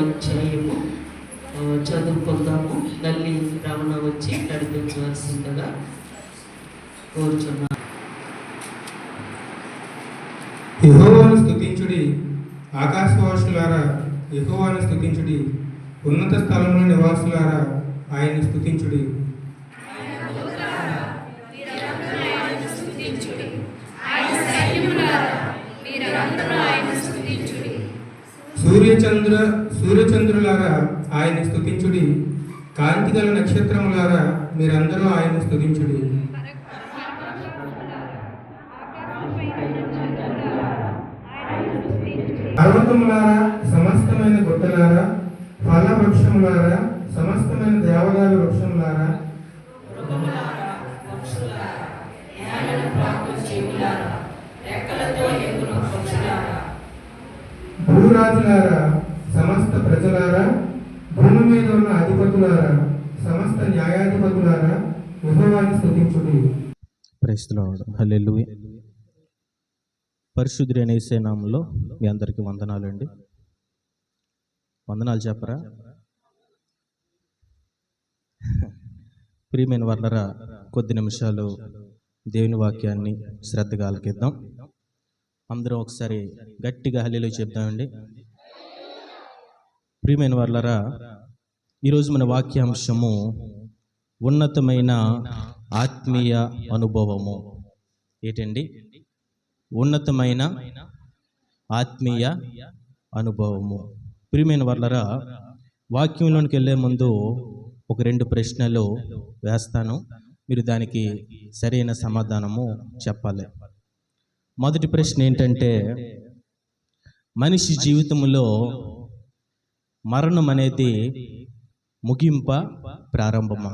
అధ్యాయము చదువుకుందాము. తల్లి రమణ వచ్చి నడిపించవలసిందిగా కోరుచున్నాను. యెహోవాను స్తుతించుడి, ఆకాశవాసులారా యెహోవాను స్తుతించుడి, ఉన్నత స్థలంలో నివాసులారా ఆయన్ని స్తుతించుడి. సూర్యచంద్రులారా ఆయన్ని స్తుతించుడి, కాంతిగల నక్షత్రములారా మీరందరూ ఆయన్ని స్తుతించుడి. పర్వతములారా సమస్తమైన గుట్టలారా, ఫల వృక్షములారా సమస్తమైన దేవదారు వృక్షములారా, భూరాజులారా సమస్త ప్రజలారా, భూమి మీద ఉన్న అధిపతులారా సమస్త న్యాయాధిపతులారా యెహోవాను స్తుతించుడి. Praise the Lord. హల్లెలూయా. పరిశుద్ధుడైన యేసయ్య నామములో మీ అందరికీ వందనాలండి. వందనాలు చెప్పరా? ప్రియమైన వాళ్ళరా, కొద్ది నిమిషాలు దేవుని వాక్యాన్ని శ్రద్ధగా ఆలకిద్దాం. అందరం ఒకసారి గట్టిగా హల్లెలూయా చెప్దామండి. ప్రియమైన వాళ్ళరా, ఈరోజు మన వాక్యాంశము ఉన్నతమైన ఆత్మీయ అనుభవము. ఏంటండి? ఉన్నతమైన ఆత్మీయ అనుభవము. ప్రియమైన వాళ్ళరా, వాక్యంలోనికి వెళ్ళే ముందు ఒక 2 ప్రశ్నలు వేస్తాను. మీరు దానికి సరైన సమాధానము చెప్పాలి. మొదటి ప్రశ్న ఏంటంటే, మనిషి జీవితంలో మరణం అనేది ముగింపా ప్రారంభమా?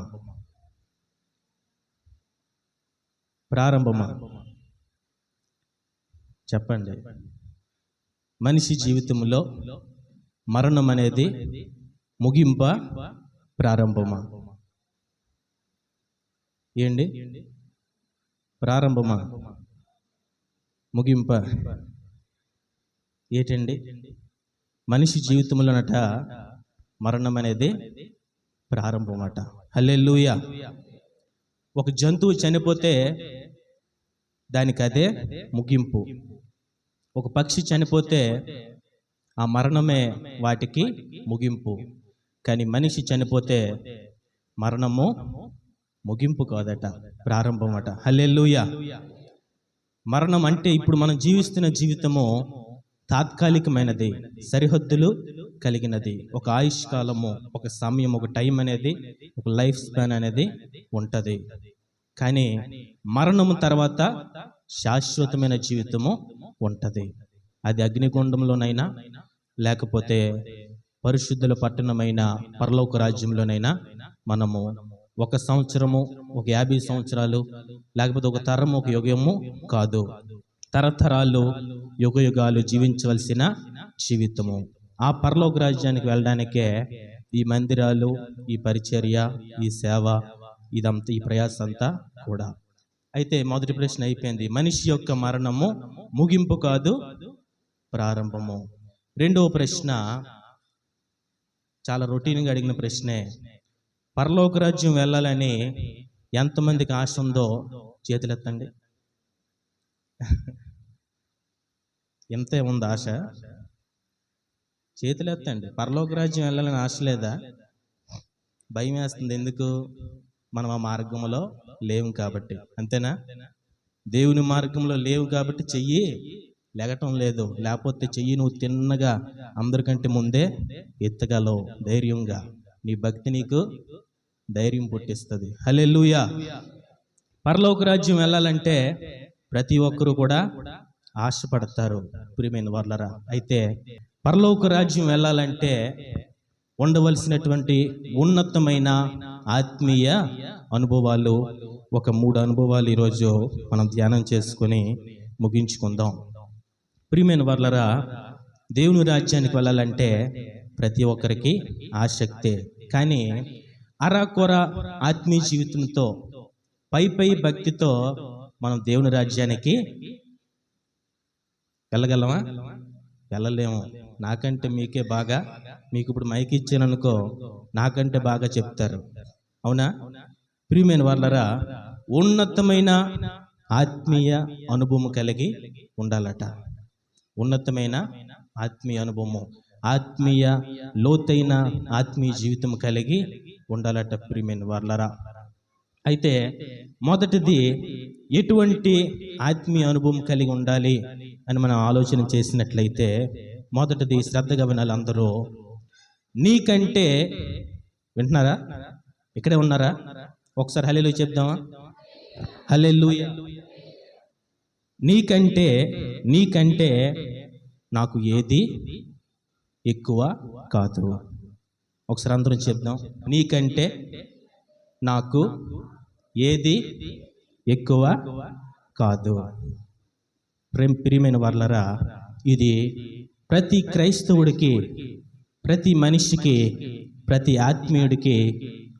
ప్రారంభమా? చెప్పండి. మనిషి జీవితంలో మరణం అనేది ముగింపా ప్రారంభమా? ఏంటి? ప్రారంభమా ముగింపా? ఏంటండి? మనిషి జీవితంలోనట మరణం అనేది ప్రారంభమట. హల్లెలూయా. ఒక జంతువు చనిపోతే దానికి అదే ముగింపు. ఒక పక్షి చనిపోతే ఆ మరణమే వాటికి ముగింపు. కానీ మనిషి చనిపోతే మరణము ముగింపు కాదట, ప్రారంభమట. హల్లెలూయా. మరణం అంటే ఇప్పుడు మనం జీవిస్తున్న జీవితము తాత్కాలికమైనది, సరిహద్దులు కలిగినది. ఒక ఆయుష్ కాలము, ఒక సమయం, ఒక టైం అనేది, ఒక లైఫ్ స్పాన్ అనేది ఉంటుంది. కానీ మరణము తర్వాత శాశ్వతమైన జీవితము ఉంటుంది. అది అగ్నిగుండంలోనైనా లేకపోతే పరిశుద్ధుల పట్టణమైన పరలోక రాజ్యంలోనైనా మనము 1 సంవత్సరము, ఒక 50 సంవత్సరాలు, లేకపోతే ఒక తరము, ఒక యుగము కాదు, తరతరాలు, యుగ యుగాలు జీవించవలసిన జీవితము. ఆ పరలోక రాజ్యానికి వెళ్ళడానికే ఈ మందిరాలు, ఈ పరిచర్య, ఈ సేవ, ఇదంతా, ఈ ప్రయాస అంతా కూడా. అయితే మొదటి ప్రశ్న అయిపోయింది. మనిషి యొక్క మరణము ముగింపు కాదు, ప్రారంభము. రెండవ ప్రశ్న చాలా రొటీన్గా అడిగిన ప్రశ్నే. పరలోక రాజ్యం వెళ్ళాలని ఎంతమందికి ఆశ ఉందో చేతులెత్తండి. ఎంతే ఉంది ఆశ? చేతులెత్తండి. పరలోక రాజ్యం వెళ్ళాలని ఆశ లేదా? భయం వేస్తుంది. ఎందుకు? మనం ఆ మార్గంలో లేవు కాబట్టి. అంతేనా? దేవుని మార్గంలో లేవు కాబట్టి చెయ్యి లెగటం లేదు. లేకపోతే చెయ్యి నువ్వు తిన్నగా అందరికంటే ముందే ఎత్తగలవు ధైర్యంగా. నీ భక్తి నీకు ధైర్యం పుట్టిస్తుంది. హల్లెలూయా. పరలోక రాజ్యం వెళ్ళాలంటే ప్రతి ఒక్కరూ కూడా ఆశపడతారు. ప్రియమైన వాళ్ళరా, అయితే పరలోక రాజ్యం వెళ్ళాలంటే ఉండవలసినటువంటి ఉన్నతమైన ఆత్మీయ అనుభవాలు, ఒక 3 అనుభవాలు ఈరోజు మనం ధ్యానం చేసుకొని ముగించుకుందాం. ప్రియమైన వాళ్ళరా, దేవుని రాజ్యానికి వెళ్ళాలంటే ప్రతి ఒక్కరికి ఆసక్తే. కానీ అరాకొర ఆత్మీయ జీవితంతో, పై భక్తితో మనం దేవుని రాజ్యానికి వెళ్ళగలమా? వెళ్ళలేము. నాకంటే మీకే బాగా మీకు ఇప్పుడు మైక్ ఇచ్చాననుకో నాకంటే బాగా చెప్తారు, అవునా? ప్రియమైన వాళ్ళరా, ఉన్నతమైన ఆత్మీయ అనుభవం కలిగి ఉండాలట. ఉన్నతమైన ఆత్మీయ అనుభవము, ఆత్మీయ లోతైన ఆత్మీయ జీవితం కలిగి ఉండాలట ప్రియమైన వాళ్ళరా. అయితే మొదటిది ఎటువంటి ఆత్మీయ అనుభవం కలిగి ఉండాలి అని మనం ఆలోచన చేసినట్లయితే, మొదటిది శ్రద్ధగా వినాలి అందరూ. నీకంటే, వింటున్నారా? ఇక్కడే ఉన్నారా? ఒకసారి హల్లెలూయా చెప్దామా? హల్లెలూయా. నీకంటే నాకు ఏది ఎక్కువ కాదు. ఒకసారి అందరం చెప్దాం, నీకంటే నాకు ఏది ఎక్కువ కాదు. ప్రియమైన వాళ్ళరా, ఇది ప్రతి క్రైస్తవుడికి, ప్రతి మనిషికి, ప్రతి ఆత్మీయుడికి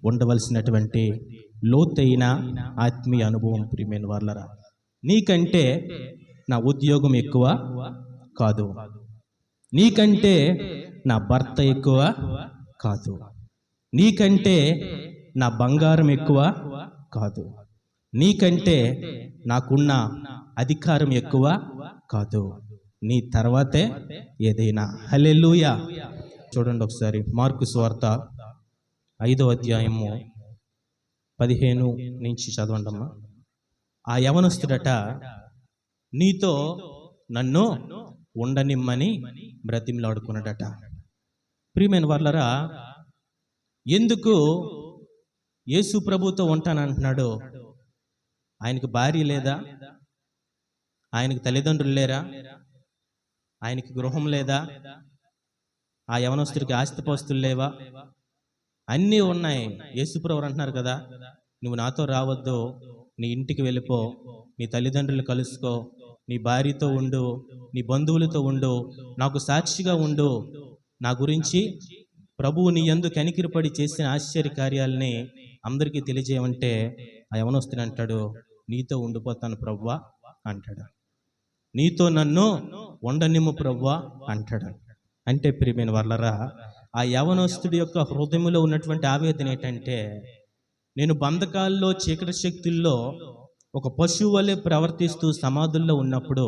ఉండవలసినటువంటి లోతైన ఆత్మీయ అనుభవం. ప్రియమైన వాళ్ళరా, నీకంటే నా ఉద్యోగం ఎక్కువ కాదు, నీకంటే నా భర్త ఎక్కువ కాదు, నీకంటే నా బంగారం ఎక్కువ కాదు, నీకంటే నాకున్న అధికారం ఎక్కువ కాదు, నీ తర్వాతే ఏదైనా. హల్లెలూయా. చూడండి ఒకసారి మార్కు సువార్త 5వ అధ్యాయము 15 నుంచి చదవండమ్మా. ఆ యవనస్తుడట, నీతో నన్ను ఉండనిమ్మని బ్రతిమలాడుకున్నాడట. ప్రియమైన వాళ్ళరా, ఎందుకు యేసు ప్రభుతో ఉంటానంటున్నాడు? ఆయనకు భార్య లేదా? ఆయనకు తల్లిదండ్రులు లేరా? ఆయనకి గృహం లేదా? ఆ యవనస్తుడికి ఆస్తిపాస్తులు లేవా? అన్నీ ఉన్నాయి. యేసుప్రభు అంటున్నారు కదా, నువ్వు నాతో రావద్దు, నీ ఇంటికి వెళ్ళిపో, నీ తల్లిదండ్రులు కలుసుకో, నీ భార్యతో ఉండు, నీ బంధువులతో ఉండు, నాకు సాక్షిగా ఉండు, నా గురించి ప్రభువు నీ యందు కనికిరపడి చేసిన ఆశ్చర్య కార్యాలని అందరికీ తెలియజేయమంటే ఆ యవనస్తుడు అంటాడు, నీతో ఉండిపోతాను ప్రభువా అంటాడు. నీతో నన్ను ఉండనిమ్ము ప్రభువా అంటాడు. అంటే ప్రియమైన వాళ్ళరా, ఆ యవనస్తుడి యొక్క హృదయంలో ఉన్నటువంటి ఆవేదన ఏంటంటే, నేను బంధకాల్లో, చీకటి శక్తుల్లో ఒక పశువు వలె ప్రవర్తిస్తూ సమాధుల్లో ఉన్నప్పుడు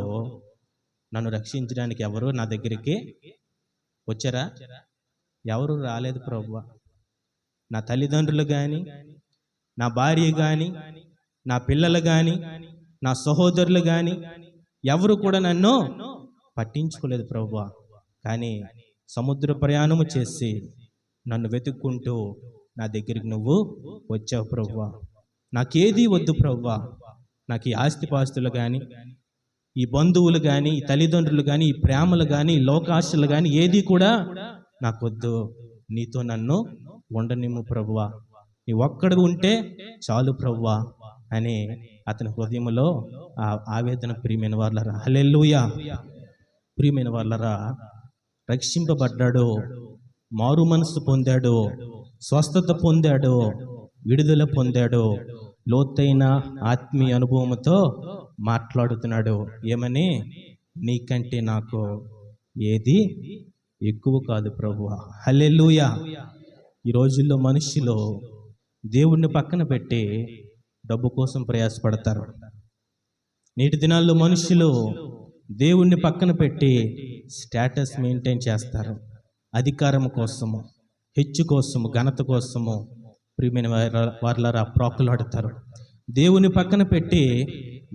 నన్ను రక్షించడానికి ఎవరు నా దగ్గరికి వచ్చారా? ఎవరు రాలేదు ప్రభువా. నా తల్లిదండ్రులు కానీ, నా భార్య కానీ, నా పిల్లలు కానీ, నా సహోదరులు కానీ ఎవరు కూడా నన్ను పట్టించుకోలేదు ప్రభువా. కానీ సముద్ర ప్రయాణము చేసి నన్ను వెతుక్కుంటూ నా దగ్గరికి నువ్వు వచ్చావు ప్రభువా. నాకేది వద్దు ప్రభువా, నాకు ఈ ఆస్తిపాస్తులు కానీ, ఈ బంధువులు కానీ, ఈ తల్లిదండ్రులు కానీ, ఈ ప్రేమలు కానీ, ఈ లోకాశలు కానీ ఏది కూడా నాకొద్దు, నీతో నన్ను ఉండనిమ్ము ప్రభువా, నీ ఒక్కడు ఉంటే చాలు ప్రభువా అని అతని హృదయంలో ఆ ఆవేదన. ప్రియమైన వాళ్ళరా, హల్లెలూయా. ప్రియమైన వాళ్ళరా, రక్షింపబడ్డాడు, మారు మనసు పొందాడు, స్వస్థత పొందాడు, విడుదల పొందాడు, లోతైన ఆత్మీయ అనుభవంతో మాట్లాడుతున్నాడు. ఏమని? నీకంటే నాకు ఏది ఎక్కువ కాదు ప్రభువా. హల్లెలూయా. ఈ రోజుల్లో మనుషులు దేవుణ్ణి పక్కన పెట్టి డబ్బు కోసం ప్రయాసపడతారు. నేటి దినాల్లో మనుషులు దేవుణ్ణి పక్కన పెట్టి స్టేటస్ మెయింటైన్ చేస్తారు. అధికారం కోసము, హెచ్చు కోసము, ఘనత కోసము ప్రియమైన వారులారా ప్రాకులాడతారు. దేవుని పక్కన పెట్టి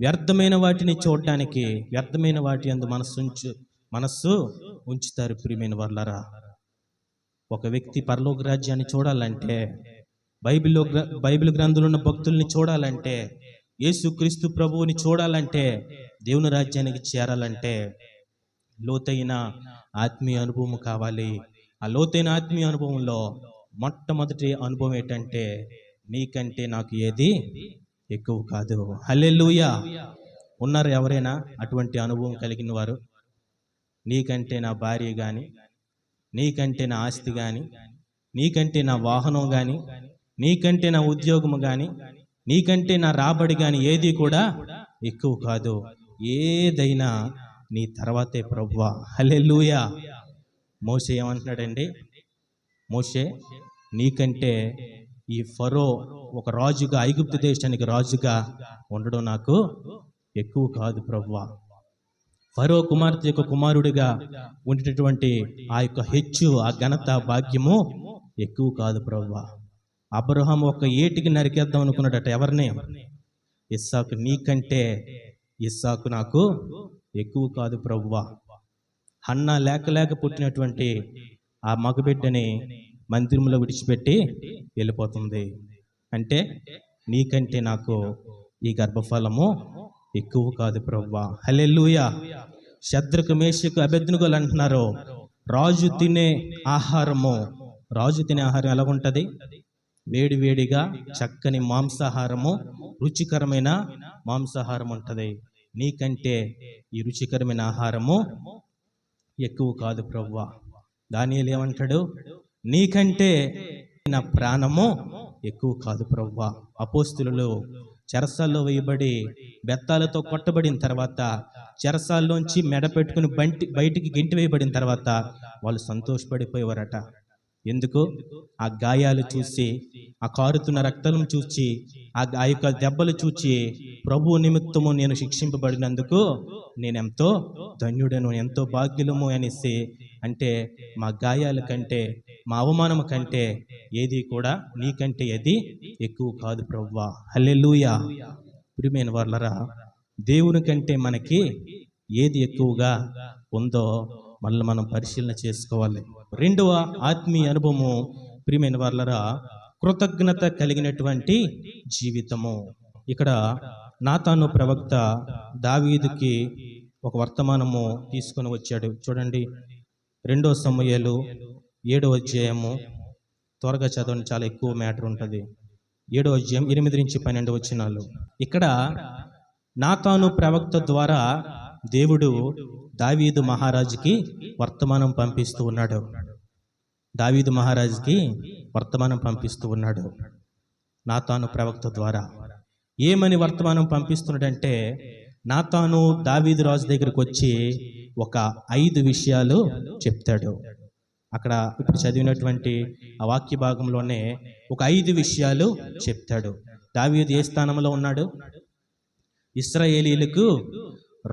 వ్యర్థమైన వాటిని చూడడానికి, వ్యర్థమైన వాటి యందు మనస్సు ఉంచుతారు. ప్రియమైన వారులారా, ఒక వ్యక్తి పరలోక రాజ్యాన్ని చూడాలంటే, బైబిల్ గ్రంథంలో ఉన్న భక్తుల్ని చూడాలంటే, యేసుక్రీస్తు ప్రభువుని చూడాలంటే, దేవుని రాజ్యానికి చేరాలంటే లోతైన ఆత్మీయ అనుభవం కావాలి. ఆ లోతైన ఆత్మీయ అనుభవంలో మొట్టమొదటి అనుభవం ఏంటంటే, నీకంటే నాకు ఏది ఎక్కువ కాదు. హల్లెలూయా. ఉన్నారు ఎవరైనా అటువంటి అనుభవం కలిగిన వారు? నీకంటే నా భార్య కానీ, నీకంటే నా ఆస్తి కానీ, నీకంటే నా వాహనం కానీ, నీకంటే నా ఉద్యోగం కానీ, నీకంటే నా రాబడి కానీ ఏది కూడా ఎక్కువ కాదు, ఏదైనా నీ తర్వాతే ప్రభువా. హల్లెలూయా. మోషే ఏమంటున్నాడండి? మోషే, నీకంటే ఈ ఫరో ఒక రాజుగా, ఐగుప్తు దేశానికి రాజుగా ఉండడం నాకు ఎక్కువ కాదు ప్రభువా. ఫరో కుమార్తె యొక్క కుమారుడిగా ఉండేటటువంటి ఆ యొక్క హెచ్చు, ఆ ఘనత, భాగ్యము ఎక్కువ కాదు ప్రభువా. అబ్రహాం ఒక ఏటికి నరికేద్దాం అనుకున్నాడట. ఎవరిని? ఇస్సాకు. నీకంటే ఇస్సాకు నాకు ఎక్కువ కాదు ప్రభువా. హన్నా లేక పుట్టినటువంటి ఆ మగబిడ్డని మందిరంలో విడిచిపెట్టి వెళ్ళిపోతుంది. అంటే నీకంటే నాకు ఈ గర్భఫలము ఎక్కువ కాదు ప్రభువా. హల్లెలూయా. శద్రకు, మేషకు, అబేద్నెగోలు అంటున్నారు, రాజు తినే ఆహారం ఎలా ఉంటుంది? వేడివేడిగా చక్కని మాంసాహారము, రుచికరమైన మాంసాహారం ఉంటుంది. నీకంటే ఈ రుచికరమైన ఆహారము ఎక్కువ కాదు ప్రభువా. దానియేలు ఏమంటాడు? నీకంటే నా ప్రాణము ఎక్కువ కాదు ప్రభువా. అపోస్తులు చెరసాల్లో వేయబడి బెత్తాలతో కొట్టబడిన తర్వాత, చెరసాల్లోంచి మెడ పెట్టుకుని బయటికి గెంటి వేయబడిన తర్వాత వాళ్ళు సంతోషపడిపోయేవారట. ఎందుకు? ఆ గాయాలు చూసి, ఆ కారుతున్న రక్తం చూచి, ఆ యొక్క దెబ్బలు చూచి, ప్రభు నిమిత్తము నేను శిక్షింపబడినందుకు నేనెంతో ధన్యుడను, ఎంతో భాగ్యులము అనేసి. అంటే మా గాయాల కంటే, మా అవమానం కంటే ఏది కూడా నీకంటే ఏది ఎక్కువ కాదు ప్రభువా. హల్లెలూయా. ప్రియమైన వారలారా, దేవుని కంటే మనకి ఏది ఎక్కువగా ఉందో మళ్ళీ మనం పరిశీలన చేసుకోవాలి. రెండవ ఆత్మీయ అనుభవము ప్రియమైన వారలారా, కృతజ్ఞత కలిగినటువంటి జీవితము. ఇక్కడ నాతాను ప్రవక్త దావీదుకి ఒక వర్తమానము తీసుకొని వచ్చాడు. చూడండి, 2 సమూయేలు 7వ అధ్యాయము. త్వరగా చదవండి, చాలా ఎక్కువ మ్యాటర్ ఉంటుంది. 7వ అధ్యాయం 8 నుంచి 12 వచనాలు. ఇక్కడ నాతాను ప్రవక్త ద్వారా దేవుడు దావీదు మహారాజుకి వర్తమానం పంపిస్తూ ఉన్నాడు. దావీదు మహారాజుకి వర్తమానం పంపిస్తూ ఉన్నాడు నాతాను ప్రవక్త ద్వారా. ఏమని వర్తమానం పంపిస్తున్నాడంటే, నాతాను దావీదు రాజు దగ్గరికి వచ్చి ఒక 5 విషయాలు చెప్తాడు. అక్కడ ఇప్పుడు చదివినటువంటి ఆ వాక్య భాగంలోనే ఒక 5 విషయాలు చెప్తాడు. దావీదు ఏ స్థానంలో ఉన్నాడు? ఇశ్రాయేలీలకు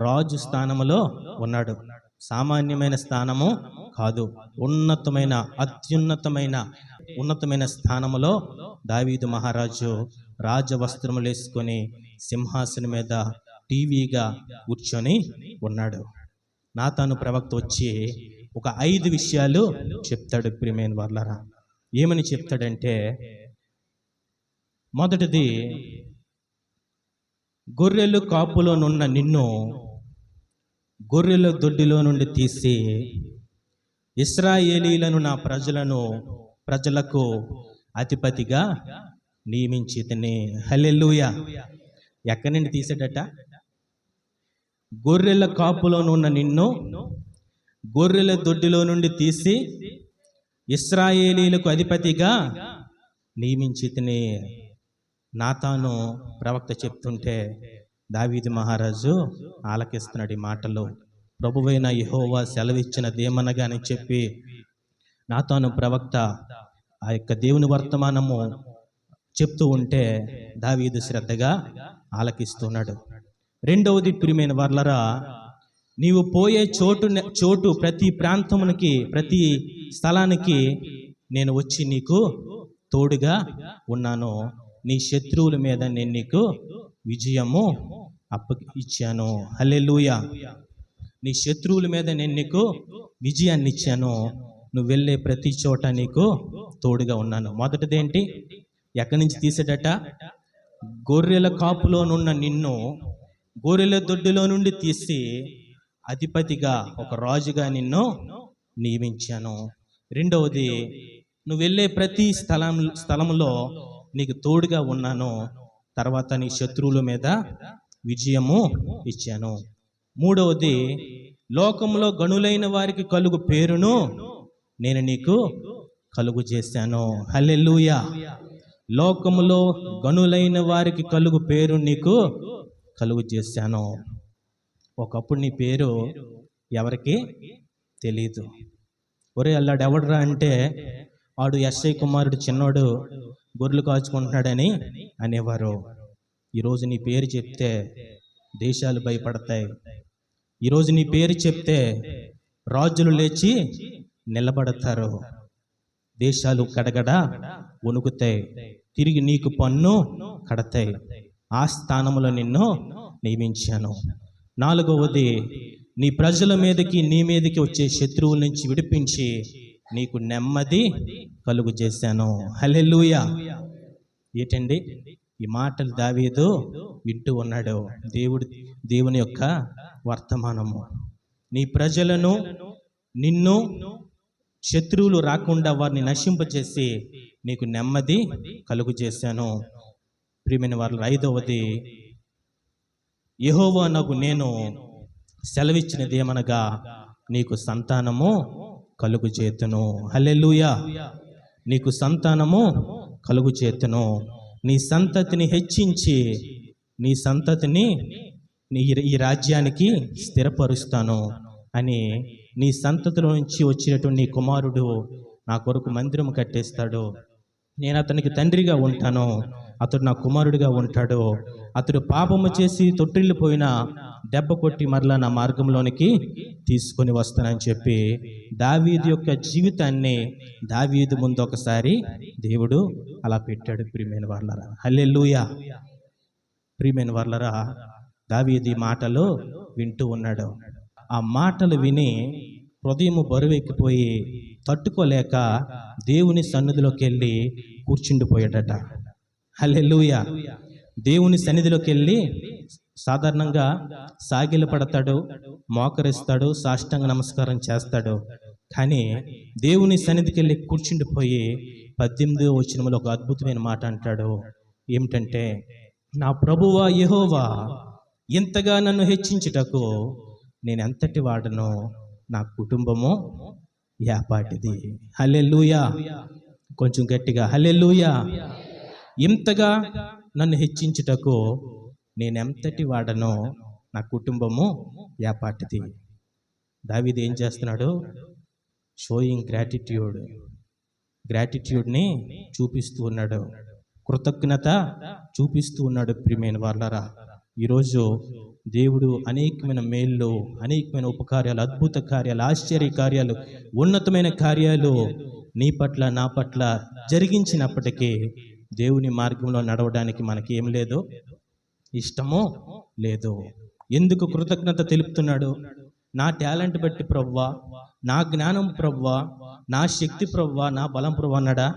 రాజు స్థానంలో ఉన్నాడు. సామాన్యమైన స్థానము కాదు, ఉన్నతమైన, ఉన్నతమైన స్థానములో దావీదు మహారాజు రాజవస్త్రములు వేసుకొని సింహాసనం మీద టీవీగా కూర్చొని ఉన్నాడు. నాతాను ప్రవక్త వచ్చి ఒక 5 విషయాలు చెప్తాడు. ప్రియమైన వారలారా, ఏమని చెప్తాడంటే, మొదటిది, గొర్రెలు కాపులోనున్న నిన్ను గొర్రెల దొడ్డిలో నుండి తీసి ఇశ్రాయేలీలను, నా ప్రజలకు అధిపతిగా నియమించితిని. హల్లెలూయా. ఎక్కడి నుండి తీసాడట? గొర్రెల కాపులోనున్న నిన్ను గొర్రెల దొడ్డిలో నుండి తీసి ఇశ్రాయేలీలకు అధిపతిగా నియమించితిని. నాతాను ప్రవక్త చెప్తుంటే దావీదు మహారాజు ఆలకిస్తున్నాడు ఈ మాటలు. ప్రభువైన యెహోవా సెలవిచ్చినదేమనగా అని చెప్పి నాతాను ప్రవక్త ఆ యొక్క దేవుని వర్తమానము చెప్తూ ఉంటే దావీదు శ్రద్ధగా ఆలకిస్తున్నాడు. రెండవది, ప్రియమైన వారలారా, నీవు పోయే చోటు ప్రతి ప్రాంతమునికి, ప్రతి స్థలానికి నేను వచ్చి నీకు తోడుగా ఉన్నాను. నీ శత్రువుల మీద నేను నీకు విజయము ఇచ్చాను. హల్లెలూయా. నీ శత్రువుల మీద నేను నీకు విజయాన్ని ఇచ్చాను. నువ్వు వెళ్ళే ప్రతి చోట నీకు తోడుగా ఉన్నాను. మొదటిదేంటి? ఎక్కడి నుంచి తీసాడట? గొర్రెల కాపులోనున్న నిన్ను గొర్రెల దొడ్డిలో నుండి తీసి అధిపతిగా, ఒక రాజుగా నిన్ను నియమించాను. రెండవది, నువ్వు వెళ్ళే ప్రతి స్థలంలో నీకు తోడుగా ఉన్నాను. తర్వాత నీ శత్రువుల మీద విజయము ఇచ్చాను. మూడవది, లోకంలో గనులైన వారికి కలుగు పేరును నేను నీకు కలుగు చేశాను. హల్లెలూయా. లోకములో గనులైన వారికి కలుగు పేరు నీకు కలుగు చేశాను. ఒకప్పుడు నీ పేరు ఎవరికి తెలీదు. ఒరే అల్లాడు ఎవడరా అంటే వాడు యెష్షయి కుమారుడు చిన్నోడు గొర్రెలు కాచుకుంటున్నాడని అనేవారు. ఈరోజు నీ పేరు చెప్తే దేశాలు భయపడతాయి. ఈరోజు నీ పేరు చెప్తే రాజులు లేచి నిలబడతారు. దేశాలు గడగడ వణుకుతాయి. తిరిగి నీకు పన్ను కడతాయి. ఆ స్థానంలో నిన్ను నియమించాను. 4వది, నీ ప్రజల మీదకి నీ మీదకి వచ్చే శత్రువుల నుంచి విడిపించి నీకు నెమ్మది కలుగు చేశాను. హల్లెలూయా. ఏంటండి ఈ మాటలు దావీదు వింటూ ఉన్నాడు. దేవుని యొక్క వర్తమానము. నీ ప్రజలను, నిన్ను శత్రువులు రాకుండా వారిని నశింపచేసి నీకు నెమ్మది కలుగు చేశాను. ప్రియమైన వారు, 5వది, యెహోవానగు నేను సెలవిచ్చినదేమనగా నీకు సంతానము కలుగు చేతును. హల్లెలూయా. నీకు సంతానము కలుగు చేతును. నీ సంతతిని హెచ్చించి నీ సంతతిని ఈ రాజ్యానికి స్థిరపరుస్తాను అని, నీ సంతతిలో నుంచి వచ్చినటువంటి నీ కుమారుడు నా కొరకు మందిరం కట్టేస్తాడు. నేను అతనికి తండ్రిగా ఉంటాను, అతడు నా కుమారుడిగా ఉంటాడు. అతడు పాపము చేసి తొట్టిల్లిపోయినా దెబ్బ కొట్టి మరలా నా మార్గంలోనికి తీసుకొని వస్తానని చెప్పి దావీదు యొక్క జీవితాన్ని దావీదు ముందు ఒకసారి దేవుడు అలా పెట్టాడు. ప్రియమైన వారలారా, హల్లెలూయా. ప్రియమైన వారలారా, దావీదు ఈ మాటలు వింటూ ఉన్నాడు. ఆ మాటలు విని హృదయము బరువెక్కిపోయి తట్టుకోలేక దేవుని సన్నిధిలోకి వెళ్ళి కూర్చుండిపోయాడట. హల్లెలూయా. దేవుని సన్నిధిలోకి వెళ్ళి సాధారణంగా సాగిలు పడతాడు, మోకరిస్తాడు, సాష్టాంగ నమస్కారం చేస్తాడు. కానీ దేవుని సన్నిధికి వెళ్ళి కూర్చుండిపోయి 18వ వచనంలో ఒక అద్భుతమైన మాట అంటాడు. ఏమిటంటే, నా ప్రభువా యెహోవా, ఇంతగా నన్ను హెచ్చించుటకు నేను ఎంతటి వాడను, నా కుటుంబము యాపాటిది. హల్లెలూయా. కొంచెం గట్టిగా హల్లెలూయా. ఇంతగా నన్ను హెచ్చించుటకు నేనెంతటి వాడనో నా కుటుంబము యాపాటిది. దావీదు ఏం చేస్తున్నాడు? షోయింగ్ గ్రాటిట్యూడ్ని చూపిస్తూ ఉన్నాడు, కృతజ్ఞత చూపిస్తూ ఉన్నాడు. ప్రియమైన వారలారా, ఈరోజు దేవుడు అనేకమైన మేళ్ళు, అనేకమైన ఉపకార్యాలు, అద్భుత కార్యాలు, ఆశ్చర్య కార్యాలు, ఉన్నతమైన కార్యాలు నీ పట్ల నా పట్ల జరిగించినప్పటికీ దేవుని మార్గంలో నడవడానికి మనకి ఏం లేదు, ఇష్టమో లేదు. ఎందుకు కృతజ్ఞత తెలుపుతున్నాడు? నా టాలెంట్ బట్టి ప్రభువా, నా జ్ఞానం ప్రభువా, నా శక్తి ప్రభువా, నా బలం ప్రభువా అన్నాడా?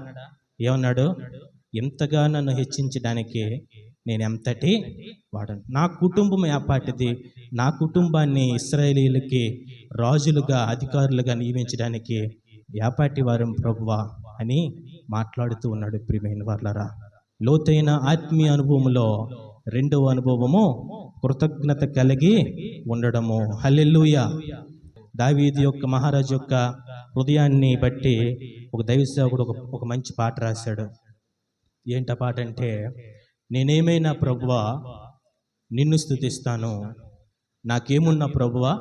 ఏమన్నాడు? ఎంతగా నన్ను హెచ్చించడానికి నేను ఎంతటి వాడను, నా కుటుంబం యాపాటిది, నా కుటుంబాన్ని ఇశ్రాయేలీయులకి రాజులుగా, అధికారులుగా నియమించడానికి యాపాటి వారం ప్రభువా అని మాట్లాడుతూ ఉన్నాడు. ప్రియమైన వారలారా, లోతైన ఆత్మీయ అనుభవంలో 2వ అనుభవము కృతజ్ఞత కలిగి ఉండడము. హల్లెలూయా. దావీదు యొక్క, మహారాజు యొక్క హృదయాన్ని బట్టి ఒక దైవ సేవకుడు ఒక మంచి పాట రాశాడు. ఏంట పాట అంటే, నేనేమైనా ప్రభువా నిన్ను స్తుతిస్తాను, నాకేమున్నా ప్రభువా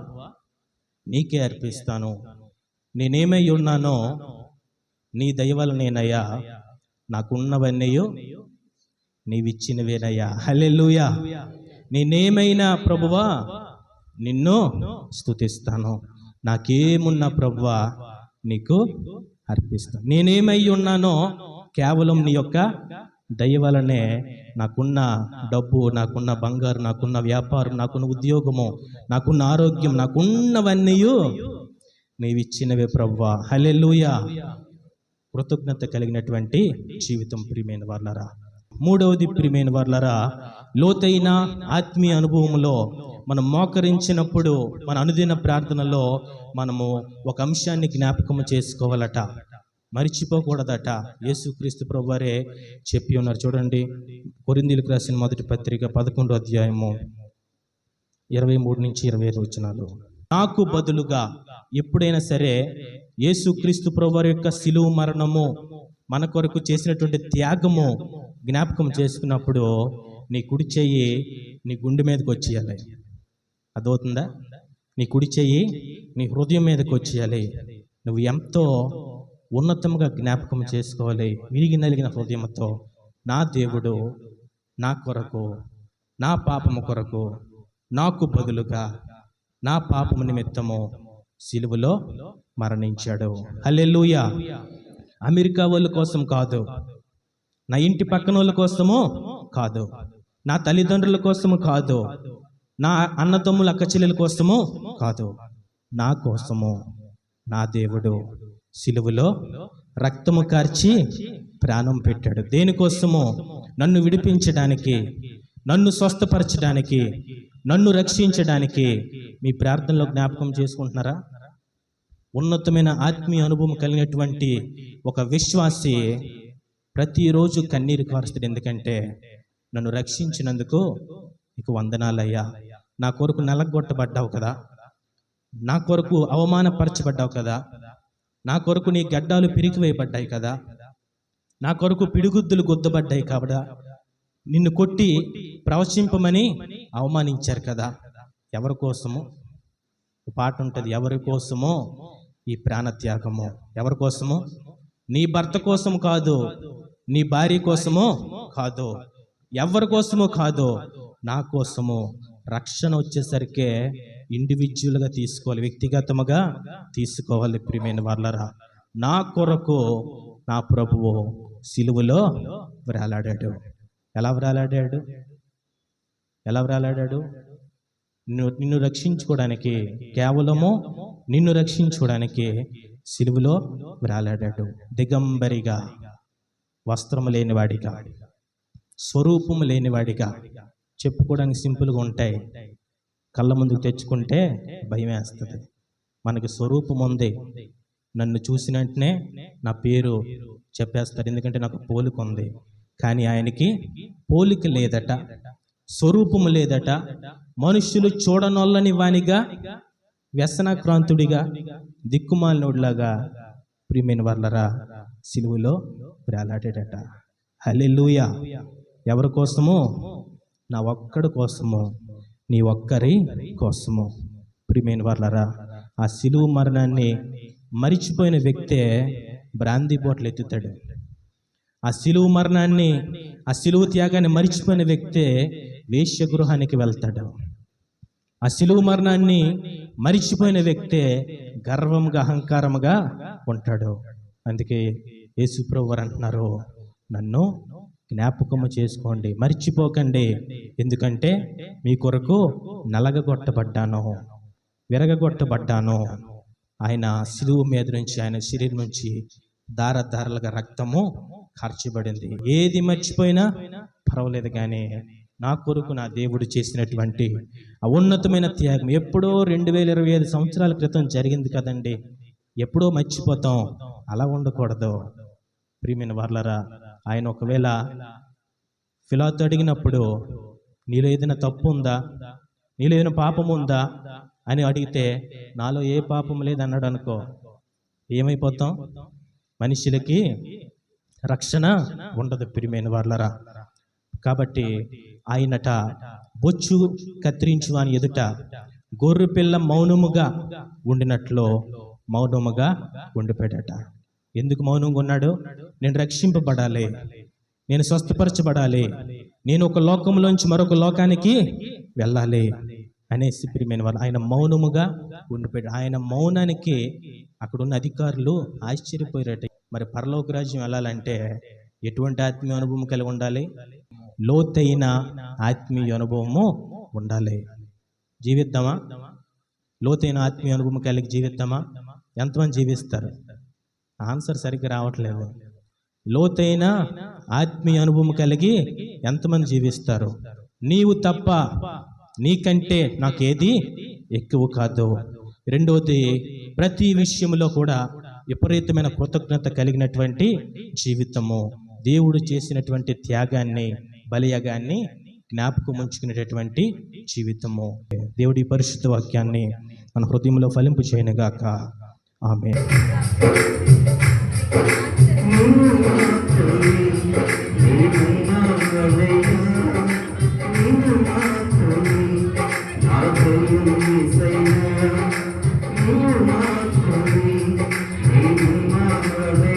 నీకే అర్పిస్తాను, నేనేమై ఉన్నానో నీ దయ వలనేనయ్యా, నాకున్నవన్నీ నీవిచ్చినవేనయ్యా. హల్లెలూయా. నేనేమైనా ప్రభువా నిన్ను స్తుతిస్తాను, నాకేమున్నా ప్రభువా నీకు అర్పిస్తాను. నేనేమై ఉన్నానో కేవలం నీ యొక్క దయ వలనే, నాకున్న డబ్బు, నాకున్న బంగారు, నాకున్న వ్యాపారం, నాకున్న ఉద్యోగము, నాకున్న ఆరోగ్యం, నాకున్నవన్నీ నీవిచ్చినవే ప్రభువా. హల్లెలూయా. కృతజ్ఞత కలిగినటువంటి జీవితం. ప్రియమైన వారలారా, 3వది ప్రియమైన వారలారా, లోతైన ఆత్మీయ అనుభవంలో మనం మోకరించినప్పుడు మన అనుదిన ప్రార్థనలో మనము ఒక అంశాన్ని జ్ఞాపకం చేసుకోవాలట, మరిచిపోకూడదట. యేసుక్రీస్తు ప్రభువారే చెప్పి ఉన్నారు. చూడండి, కొరింథీయులకు రాసిన మొదటి పత్రిక 11వ అధ్యాయము 23 నుంచి 25 వచనాలు. నాకు బదులుగా ఎప్పుడైనా సరే యేసుక్రీస్తు ప్రభువారి యొక్క శిలువ మరణము, మన కొరకు చేసినటువంటి త్యాగము జ్ఞాపకం చేసుకున్నప్పుడు నీ కుడి చెయ్యి నీ గుండె మీదకి వచ్చేయాలి. అదవుతుందా? నీ కుడి చెయ్యి నీ హృదయం మీదకి వచ్చేయాలి. నువ్వు ఎంతో ఉన్నతంగా జ్ఞాపకం చేసుకోవాలి. విరిగి నలిగిన హృదయంతో నా దేవుడు నా కొరకు, నా పాపము కొరకు, నాకు బదులుగా నా పాపము నిమిత్తము సిలువలో మరణించాడు. హల్లెలూయా. అమెరికా వాళ్ళ కోసం కాదు, నా ఇంటి పక్కన వాళ్ళ కోసము కాదు, నా తల్లిదండ్రుల కోసము కాదు, నా అన్నదమ్ముల అక్క చెల్లెల కోసము కాదు, నా కోసము నా దేవుడు సిలువలో రక్తము కార్చి ప్రాణం పెట్టాడు. దేనికోసము? నన్ను విడిపించడానికి, నన్ను స్వస్థపరచడానికి, నన్ను రక్షించడానికి. మీ ప్రార్థనలో జ్ఞాపకం చేసుకుంటున్నారా? ఉన్నతమైన ఆత్మీయ అనుభవం కలిగినటువంటి ఒక విశ్వాసి ప్రతిరోజు కన్నీరు కారుస్తాడు. ఎందుకంటే నన్ను రక్షించినందుకు నీకు వందనాలయ్యా, నా కొరకు నలగొట్టబడ్డావు కదా, నా కొరకు అవమానపరచబడ్డావు కదా, నా కొరకు నీ గడ్డాలు పిరికివేయబడ్డాయి కదా, నా కొరకు పిడిగుద్దులు గుద్దబడ్డాయి కాబడా, నిన్ను కొట్టి ప్రవచింపమని అవమానించారు కదా. ఎవరి కోసము? పాట ఉంటుంది, ఎవరి కోసమో ఈ ప్రాణత్యాగము. ఎవరి కోసము? నీ భర్త కోసం కాదు, నీ భార్య కోసమో కాదు, ఎవరి కోసమో కాదు, నా కోసము. రక్షణ వచ్చేసరికి ఇండివిజువల్గా తీసుకోవాలి, వ్యక్తిగతముగా తీసుకోవాలి. ప్రియమైన వాళ్ళరా, నా కొరకు నా ప్రభువు సిలువలో వ్రేలాడాడు. ఎలా వ్రేలాడాడు? ఎలా వ్రేలాడాడు? నిన్ను రక్షించుకోవడానికి, కేవలము నిన్ను రక్షించుకోవడానికి సిలువలో వ్రేలాడాడు. దిగంబరిగా, వస్త్రము లేనివాడిగా, స్వరూపము లేనివాడిగా. చెప్పుకోవడానికి సింపుల్గా ఉంటాయి, కళ్ళ ముందుకు తెచ్చుకుంటే భయం వేస్తుంది. మనకి స్వరూపం ఉంది, నన్ను చూసిన వెంటనే నా పేరు చెప్పేస్తారు, ఎందుకంటే నాకు పోలిక ఉంది. కానీ ఆయనకి పోలిక లేదట, స్వరూపము లేదట. మనుష్యులు చూడనొల్లని వానిగా, వ్యసనాక్రాంతుడిగా, దిక్కుమాలినోడిలాగా ప్రియమైన వాళ్ళరా సిలువలో వేలాడాడట. హల్లెలూయా. ఎవరి కోసము? నా ఒక్కడి కోసము, నీ ఒక్కరి కోసము. ప్రియమైన వాళ్ళరా, ఆ సిలువ మరణాన్ని మరిచిపోయిన వ్యక్తే బ్రాందీ బాటిల్ ఎత్తుతాడు. ఆ సిలువ మరణాన్ని, ఆ సిలువ త్యాగాన్ని మరిచిపోయిన వ్యక్తే వేశ్యగృహానికి వెళ్తాడు. ఆ సిలువ మరణాన్ని మరిచిపోయిన వ్యక్తే గర్వంగా, అహంకారముగా ఉంటాడు. అందుకే యేసు ప్రభువు అంటున్నారు, నన్ను జ్ఞాపకము చేసుకోండి, మర్చిపోకండి, ఎందుకంటే మీ కొరకు నలగగొట్టబడ్డాను, విరగగొట్టబడ్డాను. ఆయన సిలువ మీద నుంచి, ఆయన శరీరం నుంచి దారధారలుగా రక్తము కార్చబడింది. ఏది మర్చిపోయినా పర్వాలేదు, కానీ నా కొరకు నా దేవుడు చేసినటువంటి ఆ ఉన్నతమైన త్యాగం ఎప్పుడో 2025 సంవత్సరాల క్రితం జరిగింది కదండి, ఎప్పుడో మర్చిపోతాం. అలా ఉండకూడదు. ప్రియమైన వాళ్ళరా, ఆయన ఒకవేళ పిలాతు అడిగినప్పుడు నీలో ఏదైనా తప్పు ఉందా, నీలో ఏదైనా పాపం ఉందా అని అడిగితే నాలో ఏ పాపం లేదన్నాడు అనుకో, ఏమైపోతాం? మనుషులకి రక్షణ ఉండదు. ప్రియమైన వాళ్ళరా, కాబట్టి ఆయనట బొచ్చు కత్తిరించు అని ఎదుట గొర్రె పిల్ల మౌనముగా ఉండినట్లు మౌనముగా ఉండిపోయాడట. ఎందుకు మౌనంగా ఉన్నాడు? నేను రక్షింపబడాలి, నేను స్వస్థపరచబడాలి, నేను ఒక లోకంలోంచి మరొక లోకానికి వెళ్ళాలి అనేసి ప్రియమైన వాళ్ళు ఆయన మౌనముగా ఉండిపోయాడు. ఆయన మౌనానికి అక్కడున్న అధికారులు ఆశ్చర్యపోయారట. మరి పరలోక రాజ్యం వెళ్ళాలంటే ఎటువంటి ఆత్మీయ అనుభవం కలిగి ఉండాలి? లోతైన ఆత్మీయ అనుభవము ఉండాలి. జీవిద్దామా? లోతైన ఆత్మీయ అనుభవం కలిగి జీవిద్దామా? ఎంతమంది జీవిస్తారు? ఆన్సర్ సరిగ్గా రావట్లేదు. లోతైన ఆత్మీయ అనుభవం కలిగి ఎంతమంది జీవిస్తారు? నీవు తప్ప నీకంటే నాకేది ఎక్కువ కాదు. రెండవది, ప్రతి విషయంలో కూడా విపరీతమైన కృతజ్ఞత కలిగినటువంటి జీవితము, దేవుడు చేసినటువంటి త్యాగాన్ని, బలియాగాన్ని జ్ఞాపకం ఉంచుకునేటటువంటి జీవితము. దేవుడి పరిశుద్ధ వాక్యాన్ని మన హృదయంలో ఫలింపు చేయనుగాక. ఆమేన్. Thank you.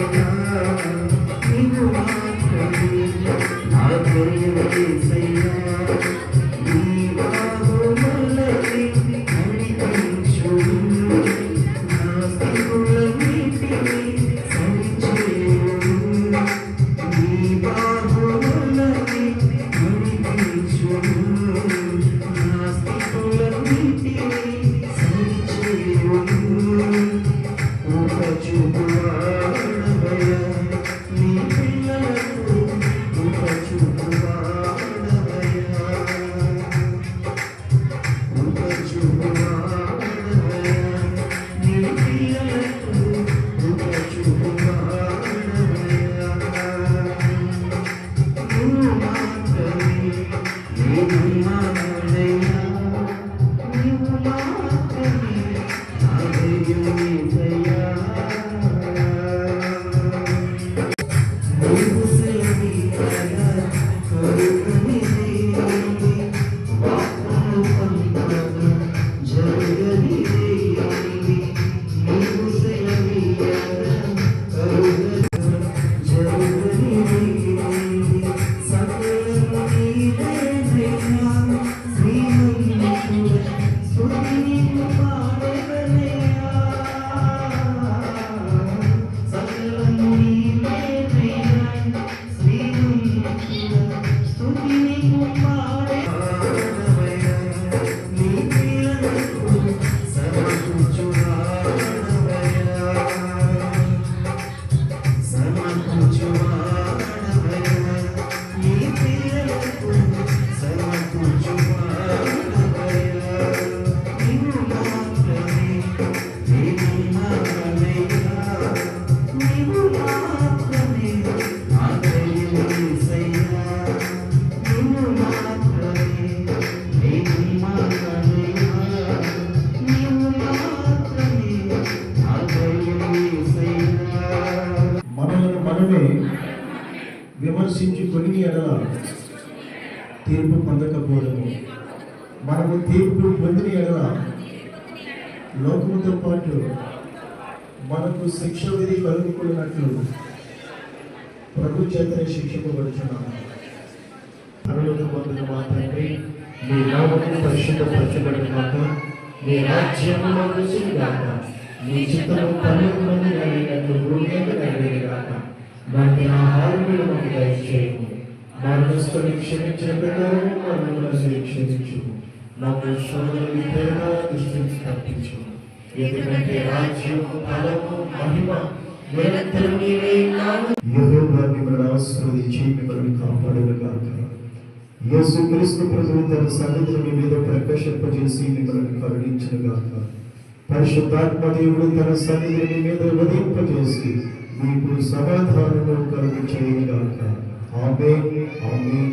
సమకూర్చువాడవయ్యా, నీ పిల్లలకు సమకూర్చువాడవయ్యా, నీవు మాత్రమే నేనున్నానయ్యా, నీవు మాత్రమే నా దైవం యేసయ్యా, నీవు మాత్రమే నేనున్నానయ్యా, నీవు మాత్రమే నా దైవం యేసయ్యా. మనలను మనమే విమర్శించి కొన్ని ఎడల తీర్పు పొందకపోవడము, మనము తీర్పు పొందిన ఎడల లోకముతో పాటు మనకు శిక్ష విధి కలుగుకున్నట్లు ప్రభు చేతనే శిక్షింపబడుచున్నాము. పరలోక పొందిన మా తండ్రి, మీ నామము పరిశుద్ధపరచబడుగాక, మీ రాజ్యము వచ్చుగాక, మీ చిత్తము పరలోకమందు నెరవేరినట్లు భూమి మీద నెరవేరుగాక. మాకు ఆహారములు మాకు దయచేయము, మా దుస్తులు క్షమించిన ప్రకారం మమ్మల్ని క్షమించుము, మాకు శోధనలు తేడా దృష్టిని తప్పించు. ఎందుకంటే రాజ్యము బలము మహిమ నిరంతరం నీవే ఉన్నావు. యెహోవా మిమ్మల్ని ఆశీర్వదించి మిమ్మల్ని కాపాడుగాక. యేసుక్రీస్తు ప్రభువు తన సన్నిధిని మీ మీద ప్రకాశింపజేసి మిమ్మల్ని కరుణించుగాక. పరిశుద్ధాత్మ దేవుడు తన సన్నిధిని మీ మీద ఉదయింపజేసి మీకు సమాధానము కలుగు చేయగాక. ఆమేన్, ఆమేన్.